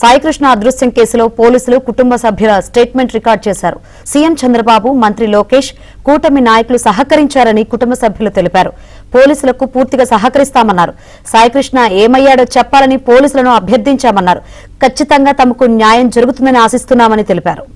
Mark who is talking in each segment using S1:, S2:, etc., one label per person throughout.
S1: సాయికృష్ణ అదృశ్యం కేసులో పోలీసులు కుటుంబ సభ్యుల స్టేట్మెంట్ రికార్డు చేశారు. సీఎం చంద్రబాబు, మంత్రి లోకేష్, కూటమి నాయకులు సహకరించారని కుటుంబ సభ్యులు తెలిపారు. పోలీసులకు పూర్తిగా సహకరిస్తామన్నారు. సాయికృష్ణ ఏమయ్యాడో చెప్పాలని పోలీసులను అభ్యర్థించామన్నారు. ఖచ్చితంగా తమకు న్యాయం జరుగుతుందని ఆశిస్తున్నామని తెలిపారు.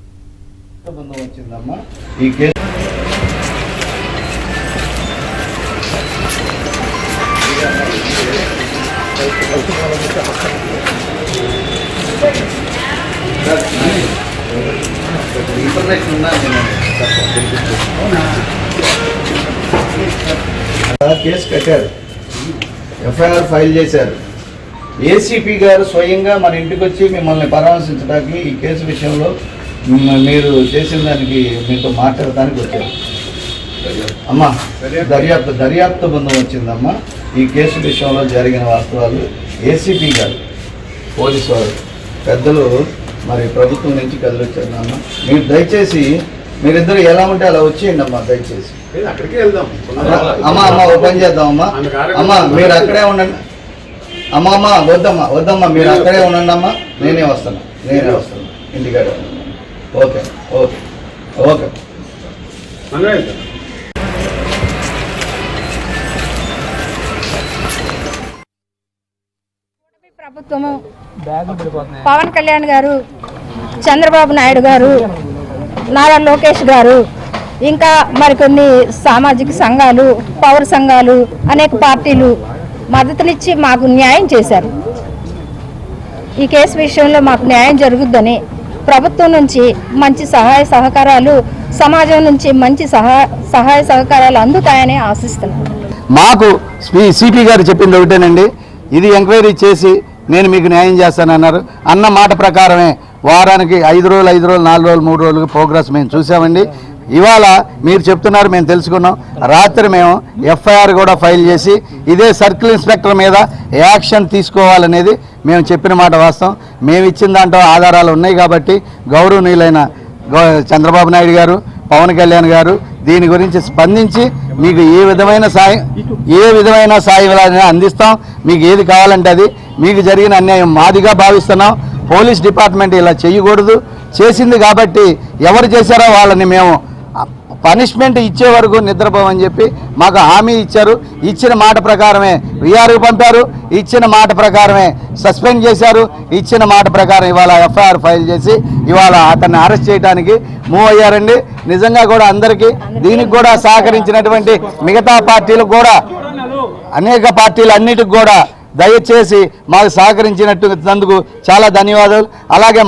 S2: కేసు కట్టారు, ఎఫ్ఐఆర్ ఫైల్ చేశారు. ఏసీపీ గారు స్వయంగా మన ఇంటికి వచ్చి మిమ్మల్ని పరామర్శించడానికి ఈ కేసు విషయంలో మీరు చేసిన దానికి మీతో మాట్లాడటానికి వచ్చారు. అమ్మా దర్యాప్తు బృందం వచ్చిందమ్మా. ఈ కేసు విషయంలో జరిగిన వాస్తవాలు ఏసీపీ గారు, పోలీసు వారు, పెద్దలు మరి ప్రభుత్వం నుంచి కదిలొచ్చారు. అమ్మ మీరు దయచేసి మీరిద్దరు ఎలా ఉంటే అలా వచ్చేయండి అమ్మా, దయచేసి
S3: అక్కడికి వెళ్దాం.
S2: అమ్మ ఓ పని చేద్దాం అమ్మా. అమ్మ మీరు అక్కడే ఉండండి. అమ్మ వద్దమ్మా మీరు అక్కడే ఉండండి అమ్మా. నేనే వస్తాను ఇంటికాడ. ఓకే ఓకే ఓకే
S4: ప్రభుత్వము, పవన్ కళ్యాణ్ గారు, చంద్రబాబు నాయుడు గారు, నారా లోకేష్ గారు, ఇంకా మరికొన్ని సామాజిక సంఘాలు, పౌర సంఘాలు, అనేక పార్టీలు మద్దతునిచ్చి మాకు న్యాయం చేశారు. ఈ కేసు విషయంలో మాకు న్యాయం జరుగుద్దని, ప్రభుత్వం నుంచి మంచి సహాయ సహకారాలు, సమాజం నుంచి మంచి సహాయ సహకారాలు అందుతాయని ఆశిస్తున్నాను.
S2: మాకు సిపి గారు చెప్పింది ఒకటేనండి, ఇది ఎంక్వైరీ చేసి నేను మీకు న్యాయం చేస్తానన్నారు. అన్న మాట ప్రకారమే వారానికి 5 రోజులు 4 రోజులు 3 రోజులు ప్రోగ్రెస్ మేము చూసామండి. ఇవాళ మీరు చెప్తున్నారు, మేము తెలుసుకున్నాం. రాత్రి మేము ఎఫ్ఐఆర్ కూడా ఫైల్ చేసి ఇదే సర్కిల్ ఇన్స్పెక్టర్ మీద యాక్షన్ తీసుకోవాలనేది మేము చెప్పిన మాట వాస్తవం. మేము ఇచ్చిన దాంట్లో ఆధారాలు ఉన్నాయి కాబట్టి గౌరవనీయులైన చంద్రబాబు నాయుడు గారు, పవన్ కళ్యాణ్ గారు దీని గురించి స్పందించి మీకు ఏ విధమైన సాయం అందిస్తాం. మీకు ఏది కావాలంటే అది. మీకు జరిగిన అన్యాయం మాదిగా భావిస్తున్నాం. పోలీస్ డిపార్ట్మెంట్ ఇలా చేయకూడదు, చేసింది కాబట్టి ఎవరు చేశారో వాళ్ళని మేము పనిష్మెంట్ ఇచ్చే వరకు నిద్రపోమని చెప్పి మాకు హామీ ఇచ్చారు. ఇచ్చిన మాట ప్రకారమే వీఆర్కి పంపారు, ఇచ్చిన మాట ప్రకారమే సస్పెండ్ చేశారు, ఇచ్చిన మాట ప్రకారం ఇవాళ ఎఫ్ఐఆర్ ఫైల్ చేసి ఇవాళ అతన్ని అరెస్ట్ చేయడానికి మూవ్ అయ్యారండి. నిజంగా కూడా అందరికీ దీనికి కూడా సహకరించినటువంటి మిగతా పార్టీలకు కూడా, అనేక పార్టీలు అన్నిటికి కూడా దయచేసి మాకు సహకరించినందుకు చాలా ధన్యవాదాలు. అలాగే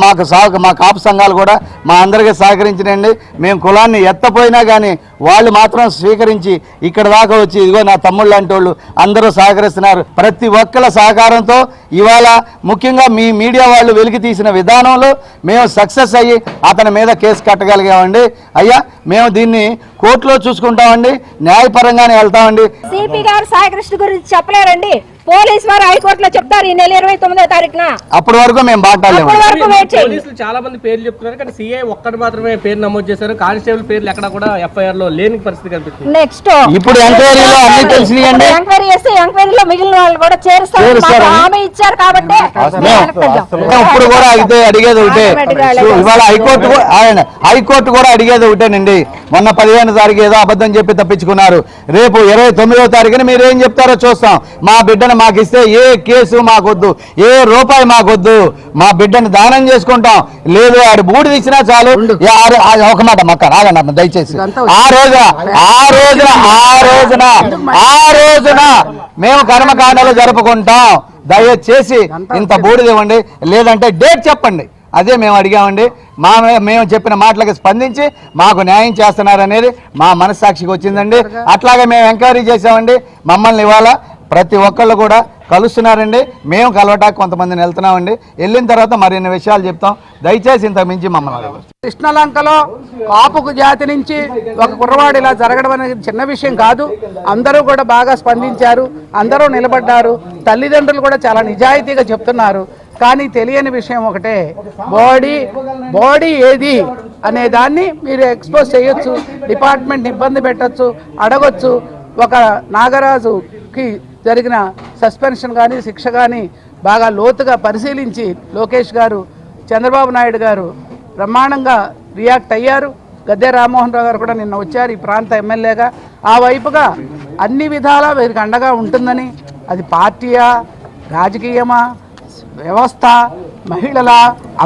S2: మా కాపు సంఘాలు కూడా మా అందరికీ సహకరించినండి. మేము కులాన్ని ఎత్తపోయినా కానీ వాళ్ళు మాత్రం స్వీకరించి ఇక్కడ దాకా వచ్చి ఇదిగో నా తమ్ముళ్ళు లాంటి వాళ్ళు అందరూ సహకరిస్తున్నారు. ప్రతి ఒక్కళ్ళ సహకారంతో ఇవాళ ముఖ్యంగా మీ మీడియా వాళ్ళు వెలికి తీసిన విధానంలో మేము సక్సెస్ అయ్యి అతని మీద కేసు కట్టగలిగామండి. అయ్యా మేము దీన్ని కోర్టులో చూసుకుంటామండి, న్యాయపరంగానే వెళ్తామండి.
S4: సిపి గారు సాయికృష్ణ గురించి చెప్పలేరండి, పోలీస్ వారు హైకోర్టులో చెప్తారు ఈ నెల 29వ తారీఖున.
S2: అప్పటి వరకు మేము మాట్లాడలేము.
S5: పోలీసులు చాలా మంది పేర్లు చెప్తున్నారు కానీ సిఐ ఒక్కటి మాత్రమే పేరు నమోదు చేశారు. కానిస్టేబుల్ పేర్లు ఎక్కడ కూడా ఎఫ్ఐఆర్ లో లేని పరిస్థితి కనిపిస్తుంది.
S4: నెక్స్ట్
S2: ఇప్పుడు ఎంక్వైరీలో అన్ని తెలిసినాయండి.
S4: ఎంక్వైరీ చేస్తే ఎంక్వైరీలో మిగిలిన వాళ్ళు కూడా చేరుస్తారు. హామీ ఇచ్చారు కాబట్టి
S2: ఇప్పుడు కూడా అడిగేది ఒకటే. ఇవాళ హైకోర్టు కూడా అడిగేది ఒకటేనండి. మొన్న 15వ తారీఖు ఏదో అబద్ధం చెప్పి తప్పించుకున్నారు. రేపు 29వ తారీఖున మీరు ఏం చెప్తారో చూస్తాం. మా బిడ్డను మాకు ఇస్తే ఏ కేసు మాకొద్దు, ఏ రూపాయి మాకొద్దు, మా బిడ్డను దానం చేసుకుంటాం. లేదు ఆడు బూడి తీసినా చాలు. ఒక మాట మక్క రాగండి అమ్మ దయచేసి. ఆ రోజున మేము కర్మకాండాలు జరుపుకుంటాం. దయచేసి ఇంత బూడిదివ్వండి, లేదంటే డేట్ చెప్పండి. అదే మేము అడిగామండి. మేము చెప్పిన మాటలకు స్పందించి మాకు న్యాయం చేస్తున్నారనేది మా మనస్సాక్షికి వచ్చిందండి. అట్లాగే మేము ఎంక్వైరీ చేసామండి. మమ్మల్ని ఇవాళ ప్రతి ఒక్కళ్ళు కూడా కలుస్తున్నారండి. మేము కలవటానికి కొంతమందిని వెళ్తున్నామండి. వెళ్ళిన తర్వాత మరిన్ని విషయాలు చెప్తాం. దయచేసి ఇంతకు మించి మమ్మల్ని
S6: కృష్ణలంకలో కాపుకు జాతి నుంచి ఒక కుర్రవాడు ఇలా జరగడం అనేది చిన్న విషయం కాదు. అందరూ కూడా బాగా స్పందించారు, అందరూ నిలబడ్డారు. తల్లిదండ్రులు కూడా చాలా నిజాయితీగా చెప్తున్నారు. కానీ తెలియని విషయం ఒకటే, బాడీ ఏది అనే దాన్ని మీరు ఎక్స్పోజ్ చేయొచ్చు, డిపార్ట్మెంట్ ఇబ్బంది పెట్టచ్చు, అడగొచ్చు. ఒక నాగరాజుకి జరిగిన సస్పెన్షన్ కానీ శిక్ష కానీ బాగా లోతుగా పరిశీలించి లోకేష్ గారు, చంద్రబాబు నాయుడు గారు బ్రహ్మాండంగా రియాక్ట్ అయ్యారు. గద్దె రామ్మోహన్ రావు గారు కూడా నిన్న వచ్చారు ఈ ప్రాంత ఎమ్మెల్యేగా. ఆ వైపుగా అన్ని విధాలా వీరికి అండగా ఉంటుందని, అది పార్టీయా, రాజకీయమా, వ్యవస్థ, మహిళల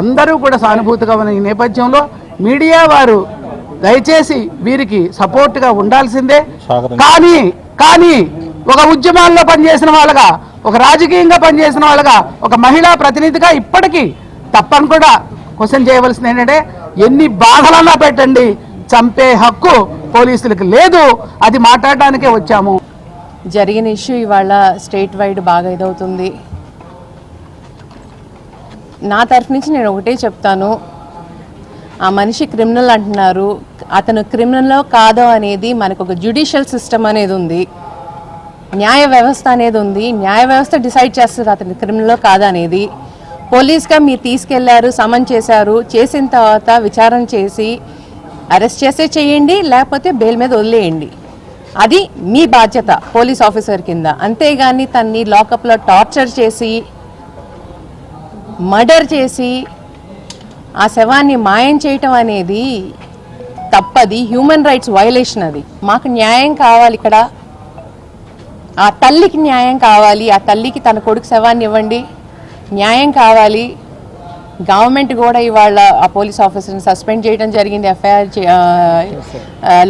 S6: అందరూ కూడా సానుభూతిగా ఉన్న ఈ నేపథ్యంలో మీడియా వారు దయచేసి వీరికి సపోర్ట్గా ఉండాల్సిందే. కానీ ఒక ఉద్యమాల్లో పనిచేసిన వాళ్ళగా, ఒక రాజకీయంగా పనిచేసిన వాళ్ళగా, ఒక మహిళా ప్రతినిధిగా ఇప్పటికీ తప్పకుండా క్వశ్చన్ చేయవలసింది ఏంటంటే, ఎన్ని బాధలన్నా పెట్టండి, చంపే హక్కు పోలీసులకు లేదు. అది మాట్లాడడానికే వచ్చాము.
S3: జరిగిన ఇష్యూ ఇవాళ స్టేట్ వైడ్ బాగా ఇదవుతుంది. నా తరఫు నుంచి నేను ఒకటే చెప్తాను, ఆ మనిషి క్రిమినల్ అంటున్నారు, అతను క్రిమినల్లో కాదో అనేది మనకు ఒక జ్యుడిషియల్ సిస్టమ్ అనేది ఉంది, న్యాయ వ్యవస్థ అనేది ఉంది. న్యాయ వ్యవస్థ డిసైడ్ చేస్తుంది అతను క్రిమినల్లో కాదా అనేది. పోలీస్గా మీరు తీసుకెళ్లారు, సమన్ చేశారు, చేసిన తర్వాత విచారణ చేసి అరెస్ట్ చేసే చేయండి, లేకపోతే బెయిల్ మీద వదిలేయండి. అది మీ బాధ్యత పోలీస్ ఆఫీసర్ కింద. అంతేగాని తన్ని లాకప్లో టార్చర్ చేసి, మర్డర్ చేసి, ఆ శవాన్ని మాయం చేయటం అనేది తప్పది, హ్యూమన్ రైట్స్ వైలేషన్. అది మాకు న్యాయం కావాలి. ఇక్కడ ఆ తల్లికి న్యాయం కావాలి. ఆ తల్లికి తన కొడుకు శవాన్ని ఇవ్వండి, న్యాయం కావాలి. గవర్నమెంట్ కూడా ఇవాళ ఆ పోలీస్ ఆఫీసర్ని సస్పెండ్ చేయడం జరిగింది, ఎఫ్ఐఆర్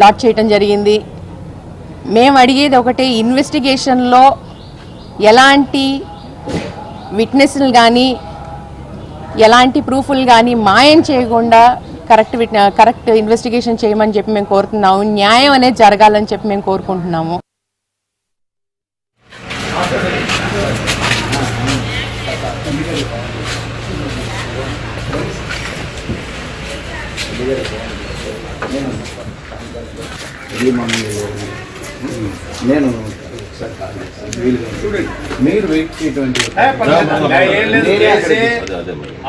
S3: లాట్ చేయడం జరిగింది. మేము అడిగేది ఒకటే, ఇన్వెస్టిగేషన్లో ఎలాంటి విట్నెస్లు కానీ, ఎలాంటి ప్రూఫ్లు కానీ మాయం చేయకుండా కరెక్ట్ ఇన్వెస్టిగేషన్ చేయమని చెప్పి మేము కోరుతున్నాము. న్యాయం అనేది జరగాలని చెప్పి మేము కోరుకుంటున్నాము.
S2: నేను మీరు వెయిట్ చేయటువంటి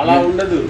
S7: అలా ఉండదు.